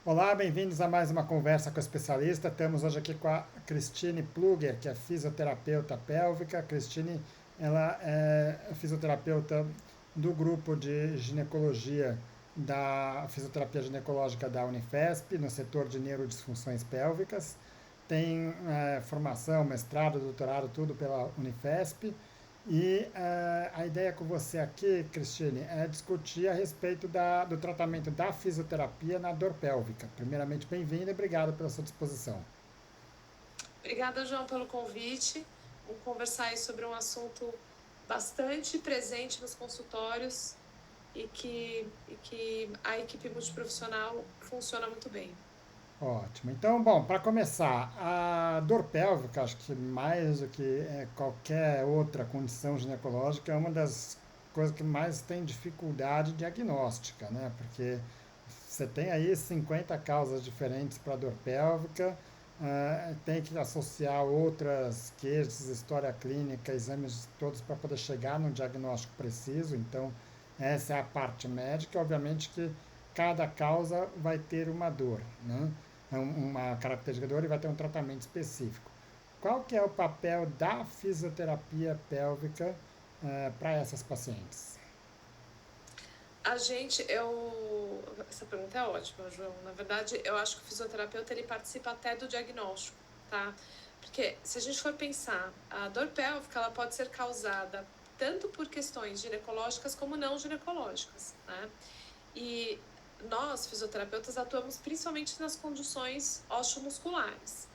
Olá, bem-vindos a mais uma conversa com a especialista. Estamos hoje aqui com a Cristine Pluger, que é fisioterapeuta pélvica. A Cristine, ela é fisioterapeuta do grupo de ginecologia da fisioterapia ginecológica da Unifesp, no setor de neurodisfunções pélvicas. Tem formação, mestrado, doutorado, tudo pela Unifesp. E a ideia com você aqui, Cristine, é discutir a respeito do tratamento da fisioterapia na dor pélvica. Primeiramente, bem-vinda e obrigado pela sua disposição. Obrigada, João, pelo convite. Vamos conversar aí sobre um assunto bastante presente nos consultórios e que a equipe multiprofissional funciona muito bem. Ótimo. Então, bom, para começar, a dor pélvica, acho que mais do que qualquer outra condição ginecológica, é uma das coisas que mais tem dificuldade diagnóstica, né? Porque você tem aí 50 causas diferentes para dor pélvica, tem que associar outras queixas, história clínica, exames todos para poder chegar no diagnóstico preciso. Então, essa é a parte médica. Obviamente que cada causa vai ter uma dor, né? Uma característica da dor e vai ter um tratamento específico. Qual que é o papel da fisioterapia pélvica para essas pacientes? Essa pergunta é ótima, João. Na verdade, eu acho que o fisioterapeuta ele participa até do diagnóstico, tá? Porque se a gente for pensar, a dor pélvica ela pode ser causada tanto por questões ginecológicas como não ginecológicas, né? E nós, fisioterapeutas, atuamos principalmente nas condições osteomusculares.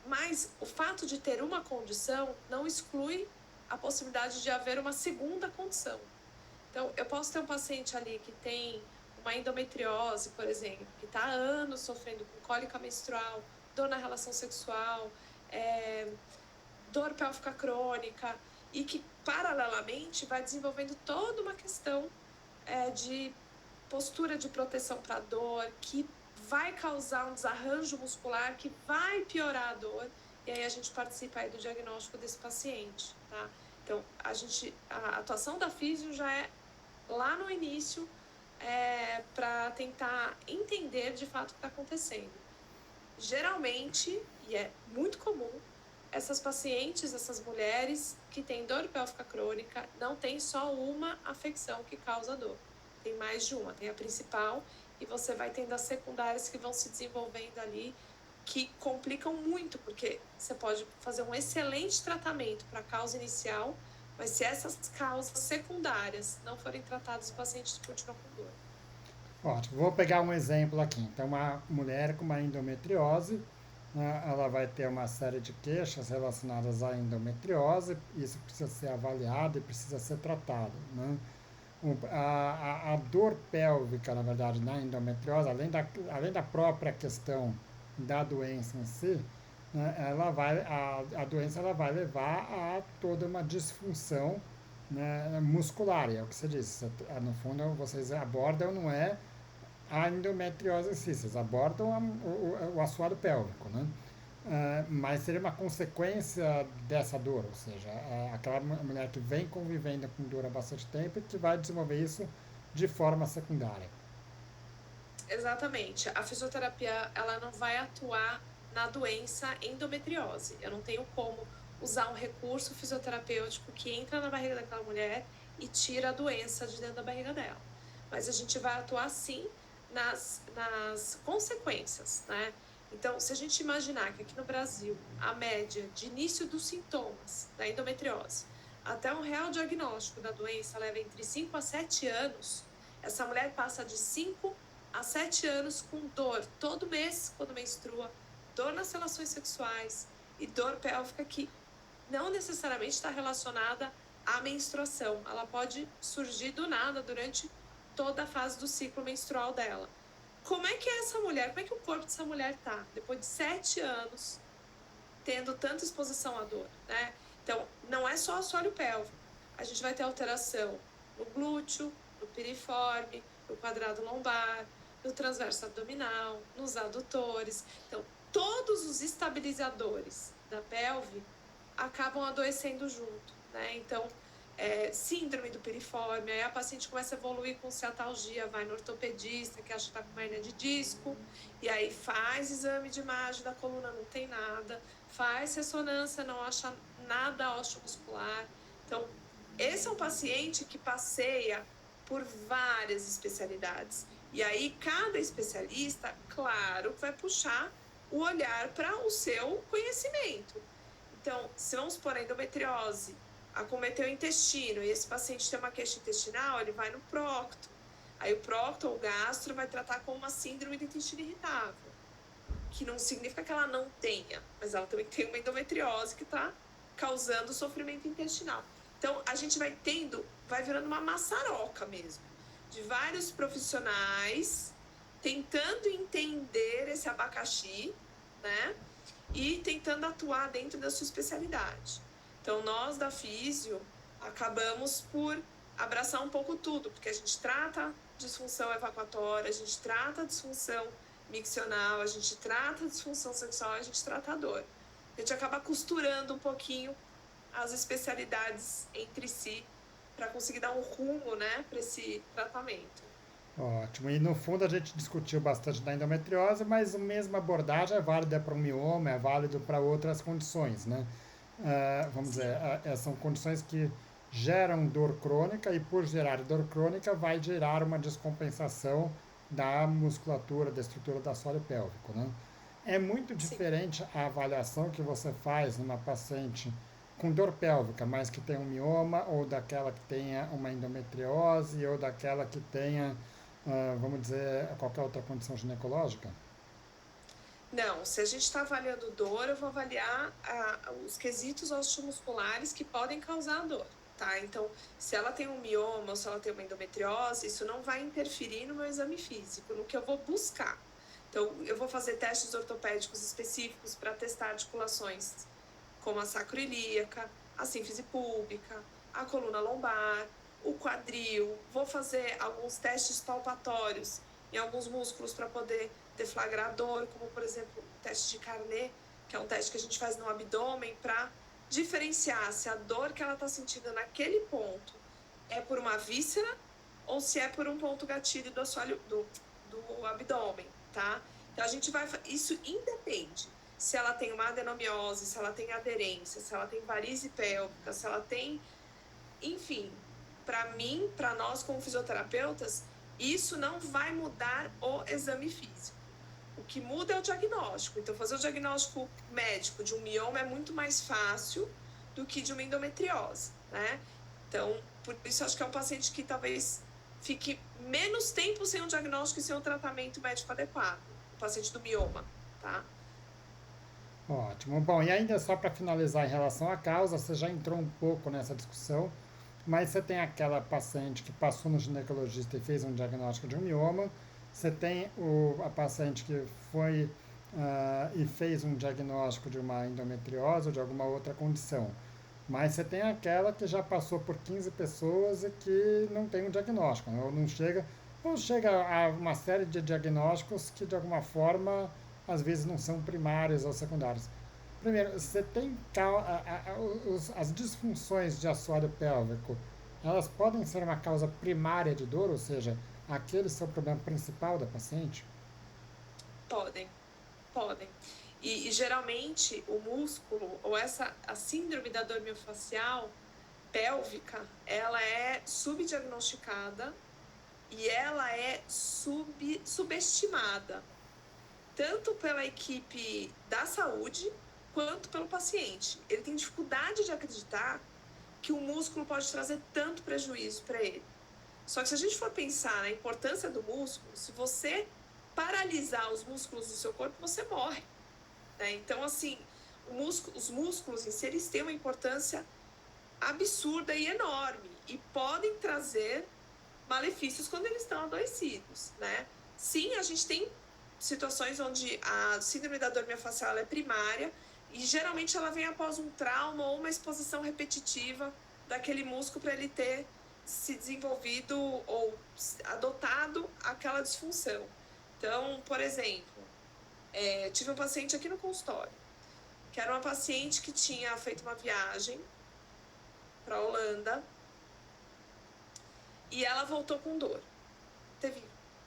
Mas o fato de ter uma condição não exclui a possibilidade de haver uma segunda condição. Então, eu posso ter um paciente ali que tem uma endometriose, por exemplo, que está há anos sofrendo com cólica menstrual, dor na relação sexual, é, dor pélvica crônica, e que, paralelamente, vai desenvolvendo toda uma questão de postura de proteção para a dor, que vai causar um desarranjo muscular, que vai piorar a dor, e aí a gente participa aí do diagnóstico desse paciente, tá? Então, a atuação da físio já é lá no início, para tentar entender de fato o que está acontecendo. Geralmente, e é muito comum, essas pacientes, essas mulheres que têm dor pélvica crônica, não tem só uma afecção que causa dor. Tem mais de uma, tem a principal e você vai tendo as secundárias que vão se desenvolvendo ali, que complicam muito, porque você pode fazer um excelente tratamento para a causa inicial, mas se essas causas secundárias não forem tratadas, o paciente continua com dor. Ótimo, vou pegar um exemplo aqui. Então, uma mulher com uma endometriose, né, ela vai ter uma série de queixas relacionadas à endometriose, isso precisa ser avaliado e precisa ser tratado, né? A dor pélvica, na verdade, na endometriose, além da própria questão da doença em si, né, a doença ela vai levar a toda uma disfunção, né, muscular, é o que você disse. No fundo, vocês abordam não é a endometriose em si, vocês abordam o assoalho pélvico, né? Mas seria uma consequência dessa dor, ou seja, aquela mulher que vem convivendo com dor há bastante tempo e que vai desenvolver isso de forma secundária. Exatamente. A fisioterapia, ela não vai atuar na doença endometriose. Eu não tenho como usar um recurso fisioterapêutico que entra na barriga daquela mulher e tira a doença de dentro da barriga dela. Mas a gente vai atuar sim nas consequências, né? Então, se a gente imaginar que aqui no Brasil a média de início dos sintomas da endometriose até um real diagnóstico da doença leva entre 5 a 7 anos, essa mulher passa de 5 há 7 anos com dor todo mês quando menstrua, dor nas relações sexuais e dor pélvica que não necessariamente está relacionada à menstruação. Ela pode surgir do nada durante toda a fase do ciclo menstrual dela. Como é que é essa mulher? Como é que o corpo dessa mulher tá depois de 7 anos tendo tanta exposição à dor, né? Então, não é só assoalho pélvico. A gente vai ter alteração no glúteo, no piriforme, no quadrado lombar, no transverso abdominal, nos adutores. Então, todos os estabilizadores da pelve acabam adoecendo junto, né? Então, síndrome do piriforme, aí a paciente começa a evoluir com ciatalgia, vai no ortopedista, que acha que está com uma hernia de disco, E aí faz exame de imagem da coluna, não tem nada, faz ressonância, não acha nada osteomuscular. Então, esse é um paciente que passeia por várias especialidades. E aí, cada especialista, claro, vai puxar o olhar para o seu conhecimento. Então, se vamos supor a endometriose, acometeu o intestino, e esse paciente tem uma queixa intestinal, ele vai no procto. Aí o procto ou o gastro vai tratar como uma síndrome do intestino irritável, que não significa que ela não tenha, mas ela também tem uma endometriose que está causando sofrimento intestinal. Então, a gente vai virando uma maçaroca mesmo, de vários profissionais tentando entender esse abacaxi, né? E tentando atuar dentro da sua especialidade. Então, nós da Físio acabamos por abraçar um pouco tudo, porque a gente trata disfunção evacuatória, a gente trata disfunção miccional, a gente trata disfunção sexual, a gente trata a dor. A gente acaba costurando um pouquinho as especialidades entre si para conseguir dar um rumo, né, para esse tratamento. Ótimo. E no fundo a gente discutiu bastante da endometriose, mas a mesma abordagem é válida para o mioma, é válido para outras condições, né? Vamos dizer, Sim, são condições que geram dor crônica e por gerar dor crônica vai gerar uma descompensação da musculatura, da estrutura do assoalho pélvico, né? É muito sim. diferente a avaliação que você faz numa paciente com dor pélvica, mas que tem um mioma, ou daquela que tenha uma endometriose, ou daquela que tenha, vamos dizer, qualquer outra condição ginecológica? Não, se a gente está avaliando dor, eu vou avaliar os quesitos osteomusculares que podem causar dor, tá? Então, se ela tem um mioma ou se ela tem uma endometriose, isso não vai interferir no meu exame físico, no que eu vou buscar. Então, eu vou fazer testes ortopédicos específicos para testar articulações como a sacroiliaca, a sínfise púbica, a coluna lombar, o quadril. Vou fazer alguns testes palpatórios em alguns músculos para poder deflagrar dor, como por exemplo o teste de Carnet, que é um teste que a gente faz no abdômen para diferenciar se a dor que ela está sentindo naquele ponto é por uma víscera ou se é por um ponto gatilho do assoalho do abdômen, tá? Então a gente vai. Isso independe se ela tem uma adenomiose, se ela tem aderência, se ela tem varize pélvica, se ela tem. Enfim, para mim, para nós como fisioterapeutas, isso não vai mudar o exame físico. O que muda é o diagnóstico. Então, fazer o diagnóstico médico de um mioma é muito mais fácil do que de uma endometriose, né? Então, por isso acho que é um paciente que talvez fique menos tempo sem um diagnóstico e sem um tratamento médico adequado. O paciente do mioma, tá? Ótimo. Bom, e ainda só para finalizar em relação à causa, você já entrou um pouco nessa discussão, mas você tem aquela paciente que passou no ginecologista e fez um diagnóstico de um mioma, você tem a paciente que foi e fez um diagnóstico de uma endometriose ou de alguma outra condição, mas você tem aquela que já passou por 15 pessoas e que não tem um diagnóstico, né? Ou chega a uma série de diagnósticos que de alguma forma às vezes não são primários ou secundários. Primeiro, você tem as disfunções de assoalho pélvico, elas podem ser uma causa primária de dor, ou seja, aquele seu problema principal da paciente? Podem, podem. E geralmente o músculo ou a síndrome da dor miofascial pélvica, ela é subdiagnosticada e ela é subestimada, tanto pela equipe da saúde quanto pelo paciente. Ele tem dificuldade de acreditar que o músculo pode trazer tanto prejuízo para ele. Só que se a gente for pensar na importância do músculo, se você paralisar os músculos do seu corpo, você morre, né? Então, assim, os músculos em si, eles têm uma importância absurda e enorme e podem trazer malefícios quando eles estão adoecidos, né? Sim, a gente tem situações onde a síndrome da dor miofascial é primária e geralmente ela vem após um trauma ou uma exposição repetitiva daquele músculo para ele ter se desenvolvido ou adotado aquela disfunção. Então, por exemplo, tive um paciente aqui no consultório, que era uma paciente que tinha feito uma viagem para a Holanda e ela voltou com dor. Teve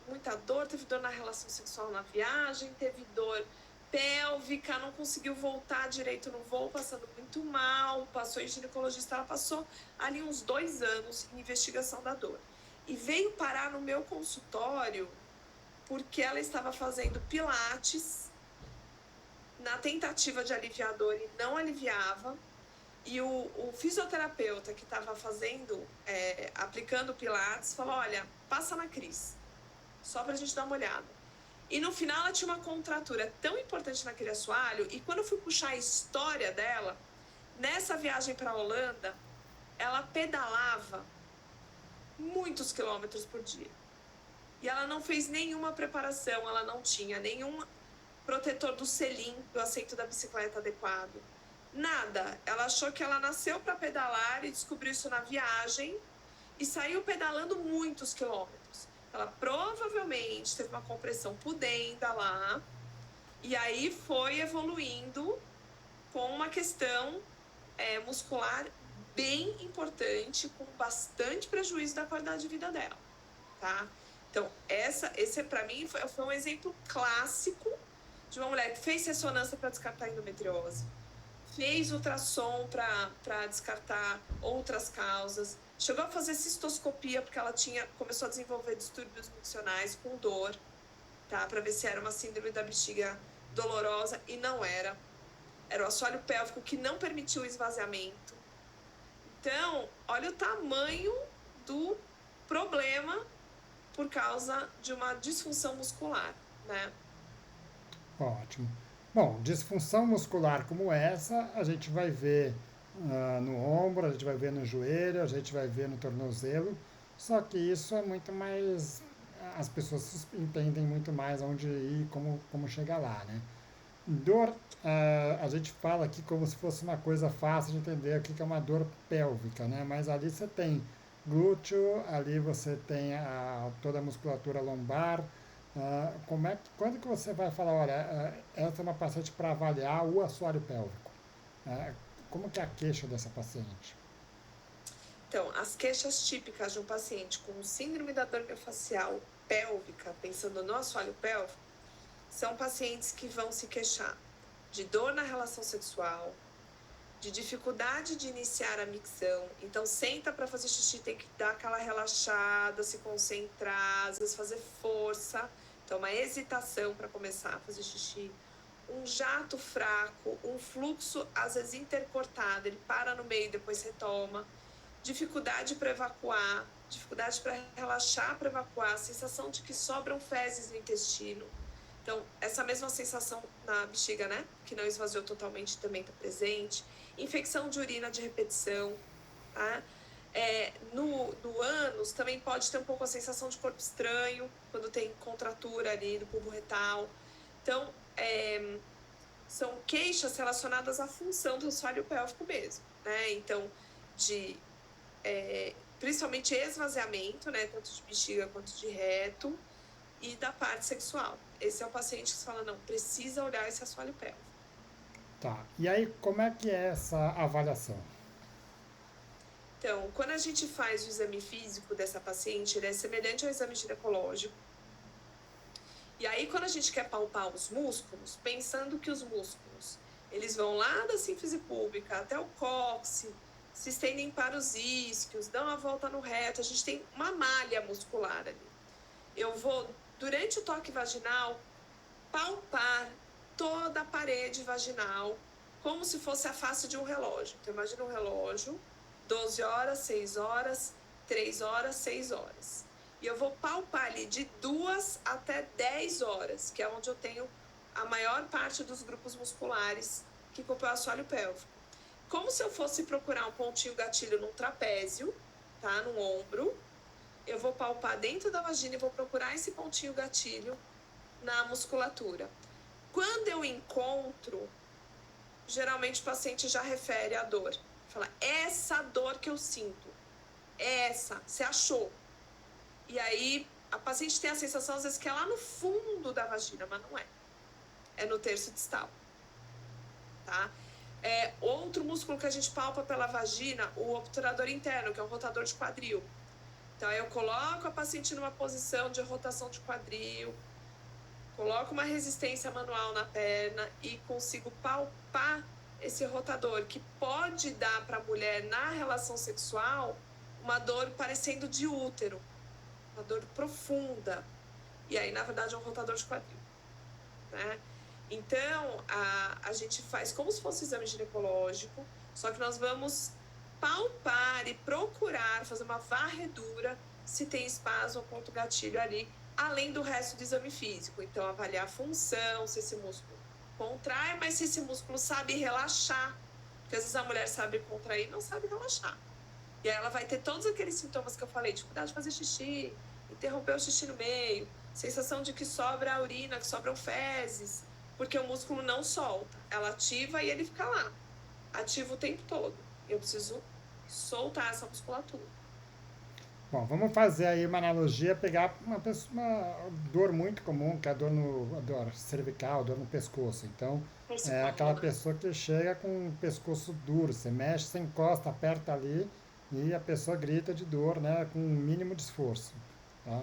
muita dor, teve dor na relação sexual na viagem, teve dor pélvica, não conseguiu voltar direito no voo, passando muito mal, passou em ginecologista, ela passou ali uns 2 anos em investigação da dor. E veio parar no meu consultório porque ela estava fazendo pilates na tentativa de aliviar a dor e não aliviava. E o fisioterapeuta que estava aplicando pilates, falou, olha, passa na Cris, só pra gente dar uma olhada. E no final ela tinha uma contratura tão importante naquele assoalho, e quando eu fui puxar a história dela, nessa viagem para a Holanda, ela pedalava muitos quilômetros por dia. E ela não fez nenhuma preparação, ela não tinha nenhum protetor do selim, do assento da bicicleta adequado. Nada. Ela achou que ela nasceu para pedalar e descobriu isso na viagem e saiu pedalando muitos quilômetros. Ela provavelmente teve uma compressão pudenda lá e aí foi evoluindo com uma questão muscular bem importante, com bastante prejuízo da qualidade de vida dela, tá? Então, esse para mim foi um exemplo clássico de uma mulher que fez ressonância para descartar endometriose, fez ultrassom para descartar outras causas, chegou a fazer cistoscopia porque ela começou a desenvolver distúrbios miccionais com dor, tá? Para ver se era uma síndrome da bexiga dolorosa, e não era. Era o assoalho pélvico que não permitiu o esvaziamento. Então, olha o tamanho do problema por causa de uma disfunção muscular, né? Ótimo. Bom, disfunção muscular como essa, a gente vai ver no ombro, a gente vai ver no joelho, a gente vai ver no tornozelo, só que isso é muito mais. As pessoas entendem muito mais onde ir, como chegar lá, né? Dor, a gente fala aqui como se fosse uma coisa fácil de entender o que é uma dor pélvica, né? Mas ali você tem glúteo, ali você tem toda a musculatura lombar. Quando que você vai falar, olha, essa é uma paciente para avaliar o assoalho pélvico? Como que é a queixa dessa paciente? Então, as queixas típicas de um paciente com síndrome da dor miofascial pélvica, pensando no assoalho pélvico, são pacientes que vão se queixar de dor na relação sexual, de dificuldade de iniciar a micção. Então, senta para fazer xixi, tem que dar aquela relaxada, se concentrar, às vezes fazer força. Então, uma hesitação para começar a fazer xixi. Um jato fraco, um fluxo, às vezes, intercortado. Ele para no meio e depois retoma. Dificuldade para evacuar, dificuldade para relaxar, para evacuar. Sensação de que sobram fezes no intestino. Então, essa mesma sensação na bexiga, né? Que não esvaziou totalmente, também está presente. Infecção de urina de repetição, tá? No ânus também pode ter um pouco a sensação de corpo estranho, quando tem contratura ali no bulbo retal. Então, são queixas relacionadas à função do assoalho pélvico mesmo, né? Então, principalmente esvaziamento, né? Tanto de bexiga quanto de reto, e da parte sexual. Esse é o paciente que se fala, não, precisa olhar esse assoalho pélvico. Tá. E aí, como é que é essa avaliação? Então, quando a gente faz o exame físico dessa paciente, ele é semelhante ao exame ginecológico. E aí, quando a gente quer palpar os músculos, pensando que os músculos, eles vão lá da sínfise púbica até o cóccix, se estendem para os isquios, dão a volta no reto, a gente tem uma malha muscular ali. Eu vou, durante o toque vaginal, palpar toda a parede vaginal, como se fosse a face de um relógio. Então, imagina um relógio, 12 horas, 6 horas, 3 horas, 6 horas. E eu vou palpar ali de 2 até 10 horas, que é onde eu tenho a maior parte dos grupos musculares que compõem o assoalho pélvico. Como se eu fosse procurar um pontinho gatilho num trapézio, tá? No ombro. Eu vou palpar dentro da vagina e vou procurar esse pontinho gatilho na musculatura. Quando eu encontro, geralmente o paciente já refere a dor. Fala, essa dor que eu sinto, essa, você achou. E aí, a paciente tem a sensação, às vezes, que é lá no fundo da vagina, mas não é. É no terço distal, tá? Outro músculo que a gente palpa pela vagina, o obturador interno, que é um rotador de quadril. Então, aí eu coloco a paciente numa posição de rotação de quadril, coloco uma resistência manual na perna e consigo palpar esse rotador, que pode dar para a mulher, na relação sexual, uma dor parecendo de útero, uma dor profunda. E aí, na verdade, é um rotador de quadril, né? Então, a gente faz como se fosse um exame ginecológico, só que nós vamos palpar e procurar fazer uma varredura se tem espasmo ou ponto gatilho ali, além do resto do exame físico. Então, avaliar a função, se esse músculo contrai, mas se esse músculo sabe relaxar, porque às vezes a mulher sabe contrair e não sabe relaxar. E aí ela vai ter todos aqueles sintomas que eu falei, dificuldade de fazer xixi, interromper o xixi no meio, sensação de que sobra a urina, que sobram fezes, porque o músculo não solta. Ela ativa e ele fica lá, ativo o tempo todo. Eu preciso soltar essa musculatura. Bom, vamos fazer aí uma analogia, pegar uma dor muito comum, que é a dor cervical, dor no pescoço. Então, é aquela Torcicolo, né? pessoa que chega com o pescoço duro, você mexe, você encosta, aperta ali e a pessoa grita de dor, né, com um mínimo de esforço, tá?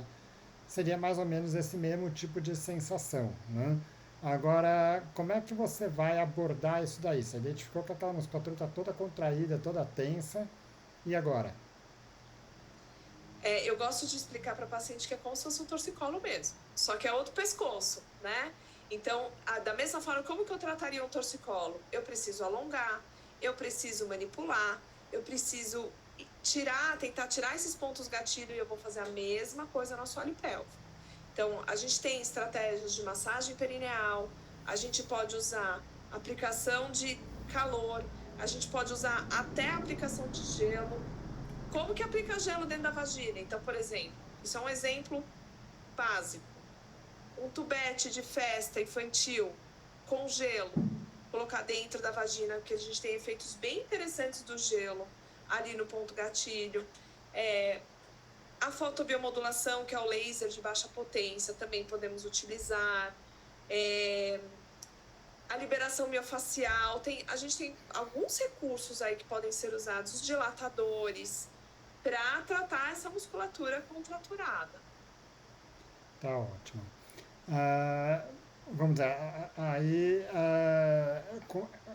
Seria mais ou menos esse mesmo tipo de sensação, né? Agora, como é que você vai abordar isso daí? Você identificou que aquela musculatura está toda contraída, toda tensa, e agora? Eu gosto de explicar para paciente que é como se fosse um torcicolo mesmo, só que é outro pescoço, né? Então, da mesma forma, como que eu trataria um torcicolo? Eu preciso alongar, eu preciso manipular, eu preciso tentar tirar esses pontos gatilho e eu vou fazer a mesma coisa no assoalho pélvico. Então, a gente tem estratégias de massagem perineal, a gente pode usar aplicação de calor, a gente pode usar até aplicação de gelo. Como que aplica gelo dentro da vagina? Então, por exemplo, isso é um exemplo básico. Um tubete de festa infantil com gelo, colocar dentro da vagina, porque a gente tem efeitos bem interessantes do gelo ali no ponto gatilho. A fotobiomodulação, que é o laser de baixa potência, também podemos utilizar. A liberação miofacial, a gente tem alguns recursos aí que podem ser usados, os dilatadores, para tratar essa musculatura contraturada. Tá ótimo. Ah, vamos dizer, aí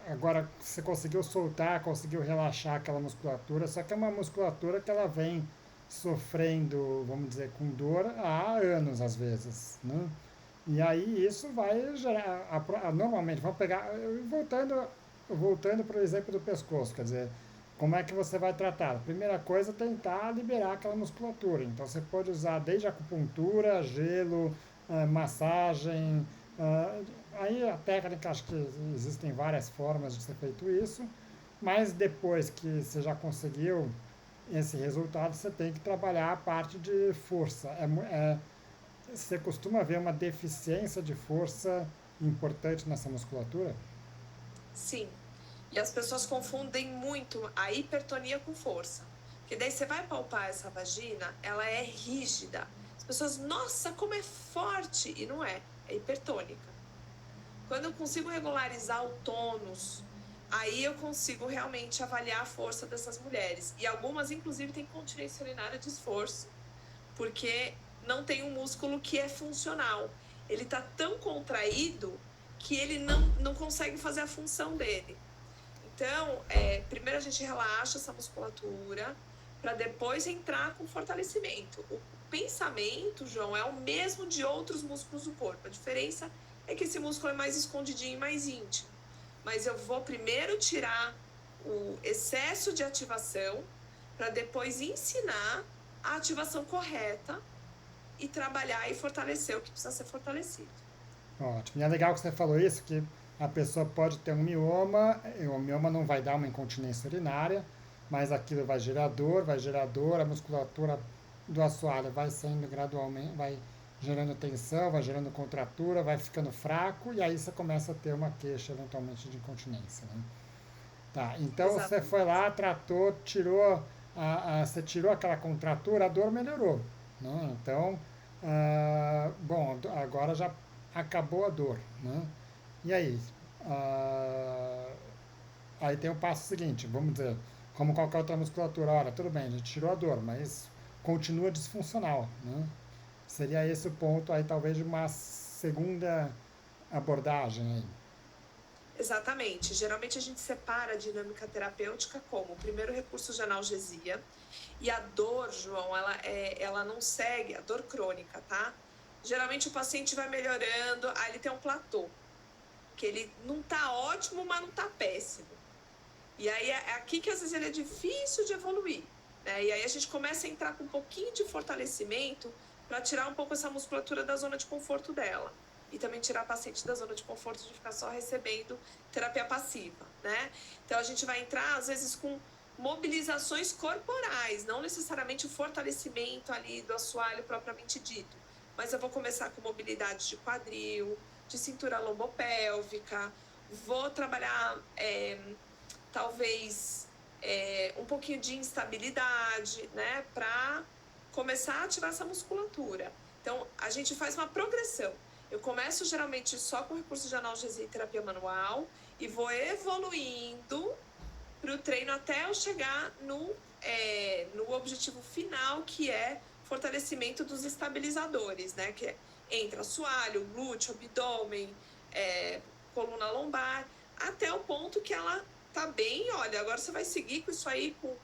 agora você conseguiu soltar, conseguiu relaxar aquela musculatura, só que é uma musculatura que ela vem sofrendo, vamos dizer, com dor há anos às vezes, né? E aí isso vai gerar, normalmente, vamos pegar, voltando para o exemplo do pescoço, quer dizer, como é que você vai tratar? A primeira coisa é tentar liberar aquela musculatura. Então você pode usar desde acupuntura, gelo, massagem. Aí a técnica, acho que existem várias formas de ser feito isso, mas depois que você já conseguiu esse resultado, você tem que trabalhar a parte de força. Você costuma ver uma deficiência de força importante nessa musculatura? Sim. E as pessoas confundem muito a hipertonia com força. Porque daí você vai palpar essa vagina, ela é rígida. As pessoas, nossa, como é forte! E não é, é hipertônica. Quando eu consigo regularizar o tônus, aí eu consigo realmente avaliar a força dessas mulheres. E algumas, inclusive, têm continência urinária de esforço, porque não tem um músculo que é funcional. Ele está tão contraído que ele não consegue fazer a função dele. Então, primeiro a gente relaxa essa musculatura para depois entrar com fortalecimento. O pensamento, João, é o mesmo de outros músculos do corpo. A diferença é que esse músculo é mais escondidinho e mais íntimo. Mas eu vou primeiro tirar o excesso de ativação para depois ensinar a ativação correta e trabalhar e fortalecer o que precisa ser fortalecido. Ótimo. E é legal que você falou isso, que a pessoa pode ter um mioma, e o mioma não vai dar uma incontinência urinária, mas aquilo vai gerar dor, a musculatura do assoalho vai saindo gradualmente, vai gerando tensão, vai gerando contratura, vai ficando fraco, e aí você começa a ter uma queixa eventualmente de incontinência, né? Tá, então você Exatamente. foi lá, tratou, você tirou aquela contratura, a dor melhorou, né? Então, bom, agora já acabou a dor, né? E aí? Ah, aí tem o passo seguinte, vamos dizer, como qualquer outra musculatura, olha, tudo bem, a gente tirou a dor, mas continua disfuncional, né? Seria esse o ponto aí, talvez, de uma segunda abordagem aí. Exatamente. Geralmente a gente separa a dinâmica terapêutica como o primeiro recurso de analgesia e a dor, João, ela não segue a dor crônica, tá? Geralmente o paciente vai melhorando, aí ele tem um platô, que ele não tá ótimo, mas não tá péssimo. E aí é aqui que às vezes ele é difícil de evoluir, né? E aí a gente começa a entrar com um pouquinho de fortalecimento para tirar um pouco essa musculatura da zona de conforto dela. E também tirar a paciente da zona de conforto de ficar só recebendo terapia passiva, né? Então a gente vai entrar, às vezes, com mobilizações corporais, não necessariamente o fortalecimento ali do assoalho propriamente dito. Mas eu vou começar com mobilidade de quadril, de cintura lombopélvica, vou trabalhar talvez um pouquinho de instabilidade, né, para começar a ativar essa musculatura. Então, a gente faz uma progressão. Eu começo geralmente só com recurso de analgesia e terapia manual e vou evoluindo para o treino até eu chegar no objetivo final, que é fortalecimento dos estabilizadores, né, que entra assoalho, glúteo, abdômen, coluna lombar, até o ponto que ela tá bem, olha, agora você vai seguir com isso aí, com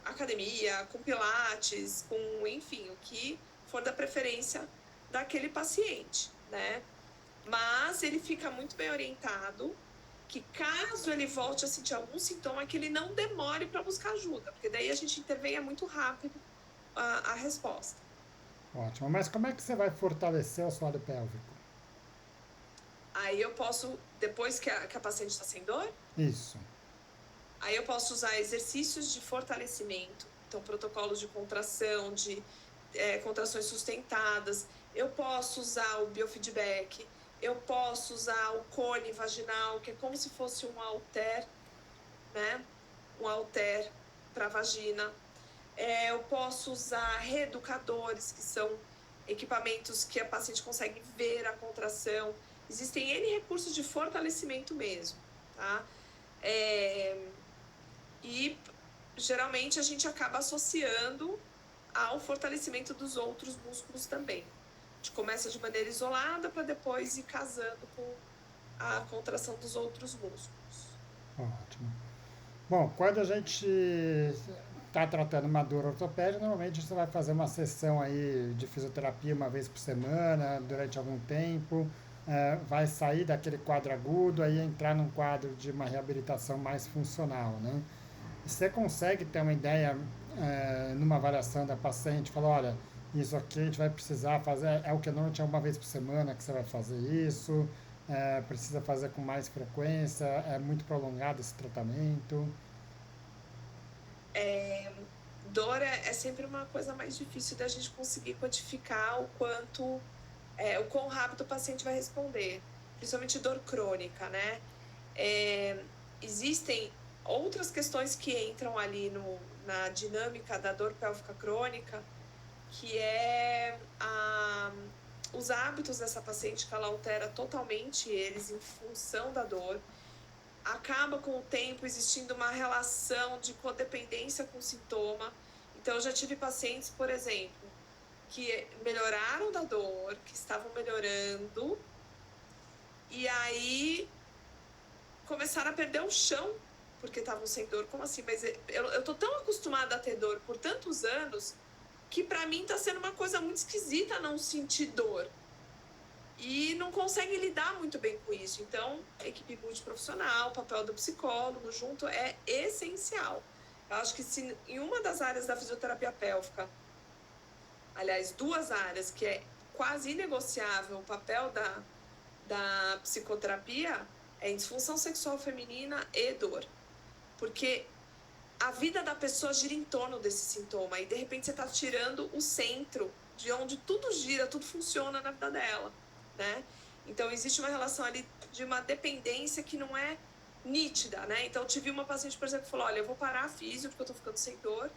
academia, com pilates, com, enfim, o que for da preferência daquele paciente, né? Mas ele fica muito bem orientado, que caso ele volte a sentir algum sintoma, que ele não demore para buscar ajuda, porque daí a gente intervém muito rápido a resposta. Ótimo. Mas como é que você vai fortalecer o assoalho pélvico? Aí eu posso, depois que a paciente está sem dor, Isso. aí eu posso usar exercícios de fortalecimento, então protocolos de contração, de contrações sustentadas. Eu posso usar o biofeedback, eu posso usar o cone vaginal, que é como se fosse um halter, né? Um halter para vagina. Eu posso usar reeducadores, que são equipamentos que a paciente consegue ver a contração. Existem N recursos de fortalecimento mesmo, tá? E geralmente a gente acaba associando ao fortalecimento dos outros músculos também. A gente começa de maneira isolada para depois ir casando com a contração dos outros músculos. Ótimo. Bom, quando a gente está tratando uma dor ortopédica, normalmente você vai fazer uma sessão aí de fisioterapia uma vez por semana, durante algum tempo, vai sair daquele quadro agudo, aí entrar num quadro de uma reabilitação mais funcional, né? Você consegue ter uma ideia numa avaliação da paciente, falar, olha, isso aqui a gente vai precisar fazer, é o que normalmente é uma vez por semana que você vai fazer isso, precisa fazer com mais frequência, é muito prolongado esse tratamento. Dor é sempre uma coisa mais difícil da gente conseguir quantificar o quão rápido o paciente vai responder, principalmente dor crônica, né? Existem outras questões que entram ali na dinâmica da dor pélvica crônica, que os hábitos dessa paciente, que ela altera totalmente eles em função da dor. Acaba com o tempo existindo uma relação de codependência com o sintoma. Então, eu já tive pacientes, por exemplo, que melhoraram da dor, que estavam melhorando, e aí começaram a perder o chão, porque estavam sem dor. Como assim? Mas eu tô tão acostumada a ter dor por tantos anos, que pra mim tá sendo uma coisa muito esquisita não sentir dor. E não consegue lidar muito bem com isso. Então, a equipe multiprofissional, o papel do psicólogo junto é essencial. Eu acho que se em uma das áreas da fisioterapia pélvica, aliás, duas áreas que é quase inegociável o papel da psicoterapia, é em disfunção sexual feminina e dor. Porque a vida da pessoa gira em torno desse sintoma e de repente você está tirando o centro de onde tudo gira, tudo funciona na vida dela, né? Então existe uma relação ali de uma dependência que não é nítida, né? Então eu tive uma paciente, por exemplo, que falou, olha, eu vou parar a físio porque eu tô ficando sem dor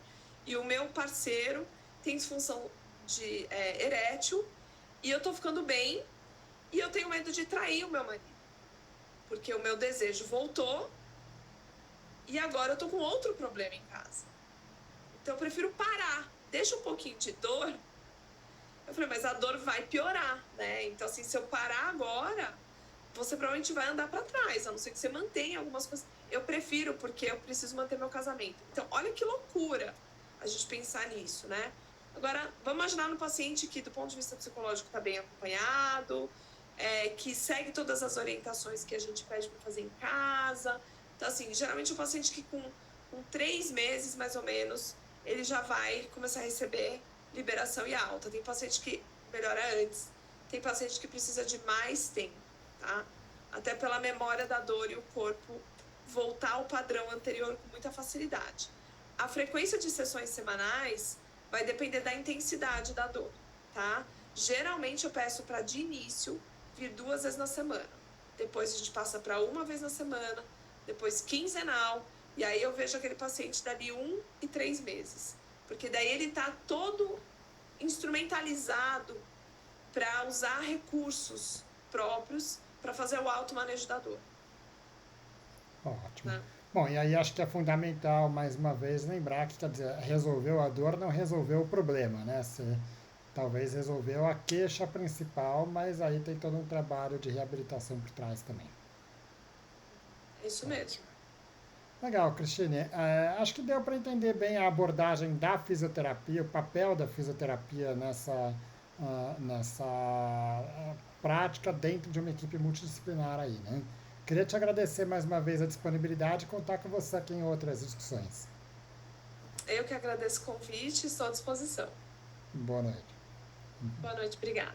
e o meu parceiro tem disfunção de erétil e eu tô ficando bem e eu tenho medo de trair o meu marido, porque o meu desejo voltou e agora eu tô com outro problema em casa. Então eu prefiro parar, deixa um pouquinho de dor. Eu falei, mas a dor vai piorar, né? Então, assim, se eu parar agora, você provavelmente vai andar para trás, a não ser que você mantenha algumas coisas. Eu prefiro, porque eu preciso manter meu casamento. Então, olha que loucura a gente pensar nisso, né? Agora, vamos imaginar no paciente que, do ponto de vista psicológico, está bem acompanhado, que segue todas as orientações que a gente pede para fazer em casa. Então, assim, geralmente o paciente que com 3 meses, mais ou menos, ele já vai começar a receber liberação e alta. Tem paciente que melhora antes, tem paciente que precisa de mais tempo, tá? Até pela memória da dor e o corpo voltar ao padrão anterior com muita facilidade. A frequência de sessões semanais vai depender da intensidade da dor, tá? Geralmente eu peço para de início vir 2 vezes na semana. Depois a gente passa para 1 vez na semana, depois quinzenal, e aí eu vejo aquele paciente dali 1 e 3 meses. Porque daí ele está todo instrumentalizado para usar recursos próprios para fazer o automanejo da dor. Ótimo. Né? Bom, e aí acho que é fundamental, mais uma vez, lembrar que, quer dizer, resolveu a dor, não resolveu o problema, né? Você talvez resolveu a queixa principal, mas aí tem todo um trabalho de reabilitação por trás também. É isso mesmo. Ótimo. Legal, Cristine. Acho que deu para entender bem a abordagem da fisioterapia, o papel da fisioterapia nessa prática dentro de uma equipe multidisciplinar aí, né? Queria te agradecer mais uma vez a disponibilidade e contar com você aqui em outras discussões. Eu que agradeço o convite e estou à disposição. Boa noite. Boa noite, obrigada.